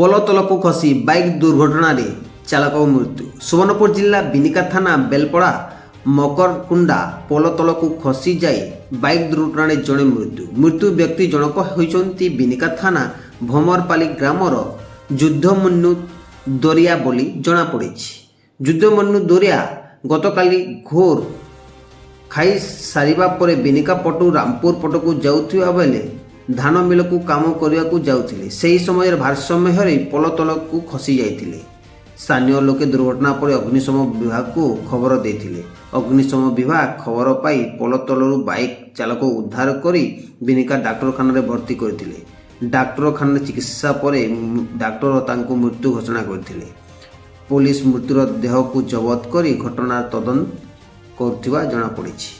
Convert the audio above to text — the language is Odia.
ପୋଲ ତଳକୁ ଖସି ବାଇକ୍ ଦୁର୍ଘଟଣାରେ ଚାଳକ ମୃତ୍ୟୁ। ସୁବର୍ଣ୍ଣପୁର ଜିଲ୍ଲା ବିନିକା ଥାନା ବେଲପଡ଼ା ମକରକୁଣ୍ଡା ପୋଲ ତଳକୁ ଖସି ଯାଇ ବାଇକ୍ ଦୁର୍ଘଟଣାରେ ଜଣେ ମୃତ୍ୟୁ ବ୍ୟକ୍ତି ଜଣକ ହେଉଛନ୍ତି ବିନିକା ଥାନା ଭମରପାଲି ଗ୍ରାମର ଯୁଦ୍ଧମନ୍ୟୁ ଦରିଆ ବୋଲି ଜଣାପଡ଼ିଛି। ଯୁଦ୍ଧମନ୍ୟୁ ଦରିଆ ଗତକାଲି ଘୋର ଖାଇ ସାରିବା ପରେ ବିନିକା ପଟୁ ରାମପୁର ପଟକୁ ଯାଉଥିବା ବେଳେ ଧାନ ମିଲକୁ କାମ କରିବାକୁ ଯାଉଥିଲେ। ସେହି ସମୟରେ ଭାରସାମ୍ୟ ହରାଇ ପୋଲ ତଳକୁ ଖସି ଯାଇଥିଲେ। ସ୍ଥାନୀୟ ଲୋକେ ଦୁର୍ଘଟଣା ପରେ ଅଗ୍ନିଶମ ବିଭାଗକୁ ଖବର ଦେଇଥିଲେ। ଅଗ୍ନିଶମ ବିଭାଗ ଖବର ପାଇ ପୋଲ ତଳରୁ ବାଇକ୍ ଚାଳକ ଉଦ୍ଧାର କରି ବିନିକା ଡାକ୍ତରଖାନାରେ ଭର୍ତ୍ତି କରିଥିଲେ। ଡାକ୍ତରଖାନାରେ ଚିକିତ୍ସା ପରେ ଡାକ୍ତର ତାଙ୍କୁ ମୃତ୍ୟୁ ଘୋଷଣା କରିଥିଲେ। ପୋଲିସ ମୃତ୍ୟୁର ଦେହକୁ ଜବତ କରି ଘଟଣାର ତଦନ୍ତ କରୁଥିବା ଜଣାପଡ଼ିଛି।